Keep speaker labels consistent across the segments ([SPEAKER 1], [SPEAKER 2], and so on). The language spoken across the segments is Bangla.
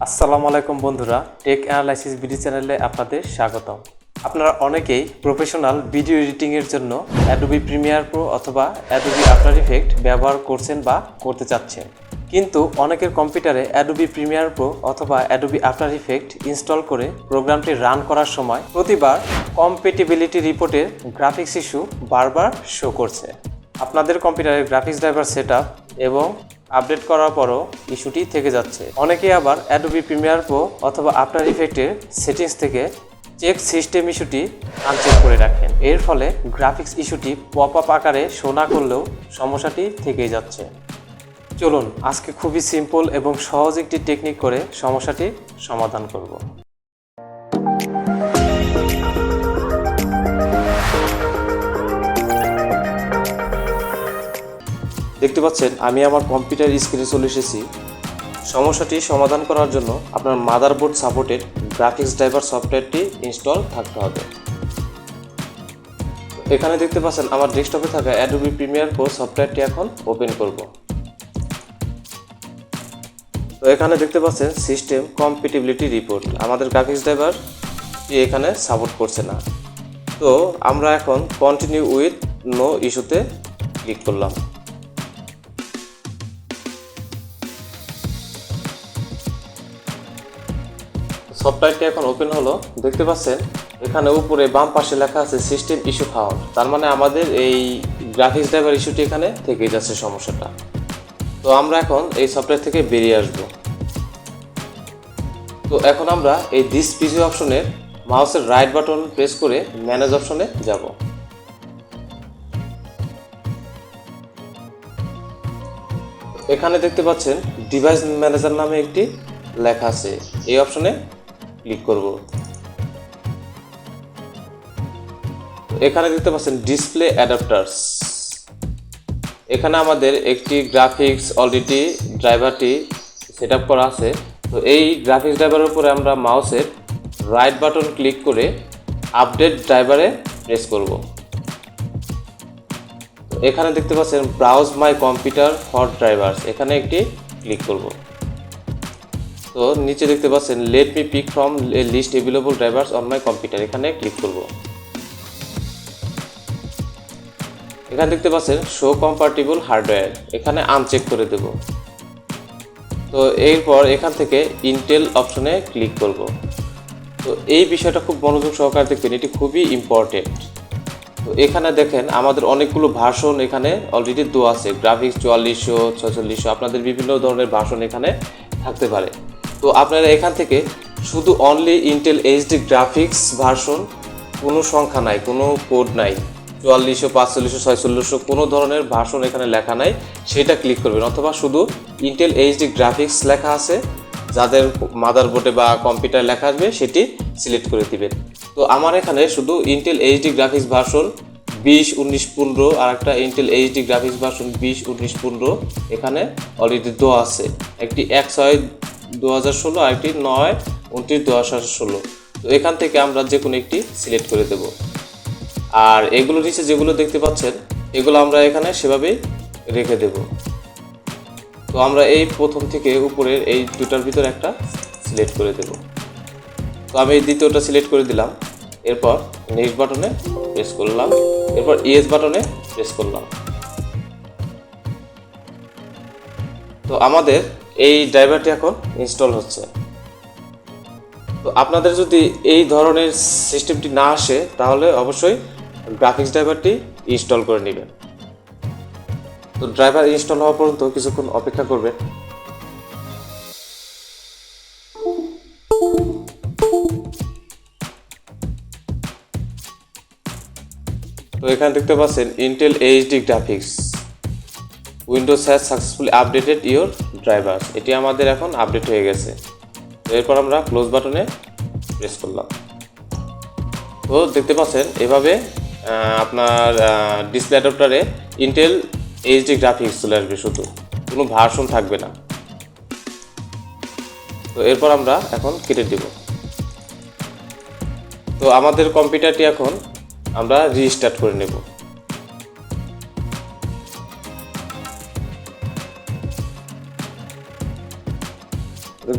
[SPEAKER 1] আসসালামু আলাইকুম বন্ধুরা, টেক অ্যানালাইসিস ভিডিও চ্যানেলে আপনাদের স্বাগতম। আপনারা অনেকেই প্রফেশনাল ভিডিও এডিটিংয়ের জন্য অ্যাডোবি প্রিমিয়ার প্রো অথবা অ্যাডোবি আফটার ইফেক্ট ব্যবহার করছেন বা করতে চাচ্ছেন, কিন্তু অনেকের কম্পিউটারে অ্যাডোবি প্রিমিয়ার প্রো অথবা অ্যাডোবি আফটার ইফেক্ট ইনস্টল করে প্রোগ্রামটি রান করার সময় প্রতিবার কম্প্যাটিবিলিটি রিপোর্টের গ্রাফিক্স ইস্যু বারবার শো করছে। আপনাদের কম্পিউটারের গ্রাফিক্স ড্রাইভার সেটআপ এবং আপডেট করার পরও ইস্যুটি থেকে যাচ্ছে। অনেকে আবার অ্যাডোবি প্রিমিয়ার প্রো অথবা আফটার ইফেক্টের সেটিংস থেকে চেক সিস্টেম ইস্যুটি আনচেক করে রাখেন। এর ফলে গ্রাফিক্স ইস্যুটি পপ আপ আকারে শো না করলেও সমস্যাটি থেকেই যাচ্ছে। চলুন আজকে খুবই সিম্পল এবং সহজ একটি টেকনিক করে সমস্যাটি সমাধান করব। দেখতে পাচ্ছেন আমি আমার কম্পিউটার স্ক্রিনে চলে এসেছি। সমস্যাটি সমাধান করার জন্য আপনার মাদারবোর্ড সাপোর্টেড গ্রাফিক্স ড্রাইভার সফটওয়্যারটি ইনস্টল থাকতে হবে। এখানে দেখতে পাচ্ছেন আমার ডেস্কটপে থাকা অ্যাডোবি প্রিমিয়ার প্রো সফটওয়্যারটি এখন ওপেন করব। তো এখানে দেখতে পাচ্ছেন সিস্টেম কম্প্যাটিবিলিটি রিপোর্ট, আমাদের গ্রাফিক্স ড্রাইভারটি এখানে সাপোর্ট করছে না। তো আমরা এখন কন্টিনিউ উইথ নো ইস্যুতে ক্লিক করলাম। সফটওয়্যারটি এখন ওপেন হলো। দেখতে পাচ্ছেন এখানে উপরে বাম পাশে লেখা আছে সিস্টেম ইস্যু ফাউন্ড, তার মানে আমাদের এই গ্রাফিক্স ড্রাইভার ইস্যুটি এখানে থেকে যাচ্ছে সমস্যাটা। তো আমরা এখন এই সফটওয়্যার থেকে বেরিয়ে আসব। তো এখন আমরা এই দিস পিসি অপশনের মাউসের রাইট বাটন প্রেস করে ম্যানেজ অপশনে যাব। এখানে দেখতে পাচ্ছেন ডিভাইস ম্যানেজার নামে একটি লেখা আছে, এই অপশনে ক্লিক করব। এখানে দেখতে পাচ্ছেন ডিসপ্লে অ্যাডাপ্টারস, এখানে আমাদের একটি গ্রাফিক্স অলরেডি ড্রাইভারটি সেট আপ করা আছে। তো এই গ্রাফিক্স ড্রাইভারের উপরে আমরা মাউসের রাইট বাটন ক্লিক করে আপডেট ড্রাইভারে প্রেস করব। এখানে দেখতে পাচ্ছেন browse my computer for drivers, এখানে একটি ক্লিক করব। তো নিচে দেখতে পাচ্ছেন let me pick from a list available drivers on my computer, এখানে ক্লিক করব। এখানে দেখতে পাচ্ছেন শো কম্প্যাটিবল হার্ডওয়্যার, এখানে আনচেক করে দেব। তো এরপর এখান থেকে ইন্টেল অপশনে ক্লিক করব। তো এই বিষয়টা খুব মনোযোগ সহকারে দেখবেন, এটি খুবই ইম্পর্টেন্ট। তো এখানে দেখেন আমাদের অনেকগুলো ভার্সন এখানে অলরেডি দেওয়া আছে, গ্রাফিক্স 4400, 4600, আপনাদের বিভিন্ন ধরনের ভার্সন এখানে থাকতে পারে। তো আপনারা এখান থেকে শুধু only Intel HD graphics version, কোনো সংখ্যা নাই, কোনো কোড নাই, 4400, 4500, 4600 কোনো ধরনের ভার্সন এখানে লেখা নাই, সেটা ক্লিক করবেন। অথবা শুধু ইন্টেল এইচডি গ্রাফিক্স লেখা আছে, যাদের মাদারবোর্ডে বা কম্পিউটারে লেখা আসবে সেটি সিলেক্ট করে দিবেন। তো আমার এখানে শুধু ইন্টেল এইচডি গ্রাফিক্স ভার্সন 20, 19, 15 আর একটা ইন্টেল এইচডি গ্রাফিক্স ভার্সন 20, 19, 15 এখানে অলরেডি দেওয়া আছে। একটি 1/6/2016 আর একটি 9/29/2016। তো এখান থেকে আমরা যে কোনো একটি সিলেক্ট করে দেব। আর এগুলো নিচে যেগুলো দেখতে পাচ্ছেন এগুলো আমরা এখানে সেভাবেই রেখে দেব। তো আমরা এই প্রথম থেকে উপরের এই দুটার ভিতরে একটা সিলেক্ট করে দেব। তো আমি এই দ্বিতীয়টা সিলেক্ট করে দিলাম। এরপর নেক্সট বাটনে প্রেস করলাম, এরপর ইয়েস বাটনে প্রেস করলাম। তো আমাদের এই ড্রাইভারটি এখন ইনস্টল হচ্ছে। তো আপনাদের যদি এই ধরনের সিস্টেমটি না আসে তাহলে অবশ্যই গ্রাফিক্স ড্রাইভারটি ইনস্টল করে নেবেন। তো ড্রাইভার ইনস্টল হওয়া পর্যন্ত কিছুক্ষণ অপেক্ষা করবেন। তো এখানে দেখতে পাচ্ছেন Intel HD graphics Windows has successfully updated your drivers, এটি আমাদের এখন আপডেট হয়ে গেছে। তো এরপর আমরা ক্লোজ বাটনে প্রেস করলাম। তো দেখতে পাচ্ছেন এভাবে আপনার ডিসপ্লে অ্যাডাপ্টারে ইন্টেল এইচডি গ্রাফিক্স চলে আসবে, শুধু কোনো ভার্সন থাকবে না। তো এরপর আমরা এখন কেটে দেব। তো আমাদের কম্পিউটারটি এখন আমরা রিস্টার্ট করে নেব।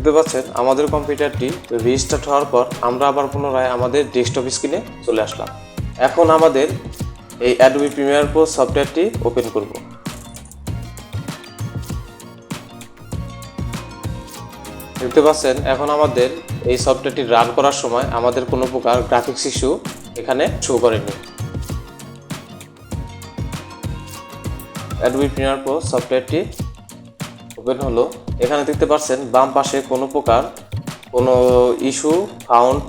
[SPEAKER 1] দেখতে পাচ্ছেন আমাদের কম্পিউটারটি রিস্টার্ট হওয়ার পর আমরা আবার পুনরায় আমাদের ডেস্কটপ স্ক্রিনে চলে আসলাম। এখন আমাদের এই অ্যাডোবি প্রিমিয়ার প্রো সফটওয়্যারটি ওপেন করব। দেখতে পাচ্ছেন এখন আমাদের এই সফটওয়্যারটি রান করার সময় আমাদের কোনো প্রকার গ্রাফিক্স ইস্যু এখানে শো করেনি। অ্যাডোবি প্রিমিয়ার প্রো সফটওয়্যারটি ওপেন হলো। এখানে দেখতে পাচ্ছেন বাম পাশে কোনো প্রকার কোনো ইস্যু ফাউন্ড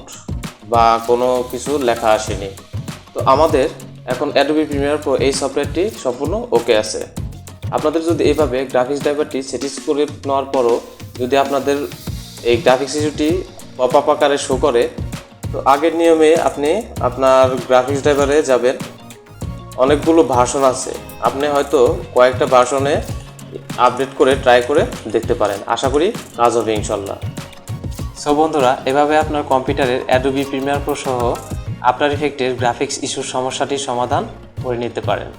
[SPEAKER 1] বা কোনো কিছু লেখা আসেনি। তো আমাদের এখন অ্যাডোবি প্রিমিয়ার প্রো এই সফটওয়্যারটি সম্পূর্ণ ওকে আছে। আপনাদের যদি এইভাবে গ্রাফিক্স ড্রাইভারটি সেটিংস করে নেওয়ার পরও যদি আপনাদের এই গ্রাফিক্স ইস্যুটি পপ আপ আকারে শো করে, তো আগের নিয়মে আপনি আপনার গ্রাফিক্স ড্রাইভারে যাবেন। অনেকগুলো ভার্সন আছে, আপনি হয়তো কয়েকটা ভার্সনে আপডেট করে ট্রাই করে দেখতে পারেন। আশা করি কাজ হবে ইনশাল্লাহ। সো বন্ধুরা, এভাবে আপনার কম্পিউটারের অ্যাডোবি প্রিমিয়ার প্রো সহ আপনার ইফেক্টের গ্রাফিক্স ইস্যুর সমস্যাটির সমাধান করে নিতে পারেন।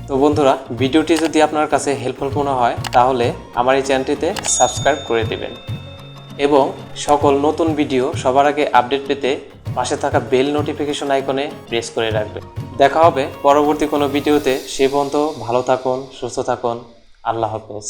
[SPEAKER 1] তো বন্ধুরা, ভিডিওটি যদি আপনার কাছে হেল্পফুল মনে হয় তাহলে আমার এই চ্যানেলটিতে সাবস্ক্রাইব করে দেবেন এবং সকল নতুন ভিডিও সবার আগে আপডেট পেতে পাশে থাকা বেল নোটিফিকেশন আইকনে প্রেস করে রাখবেন। দেখা হবে পরবর্তী কোনো ভিডিওতে। সে পর্যন্ত ভালো থাকুন, সুস্থ থাকুন। আল্লাহ হাফেজ।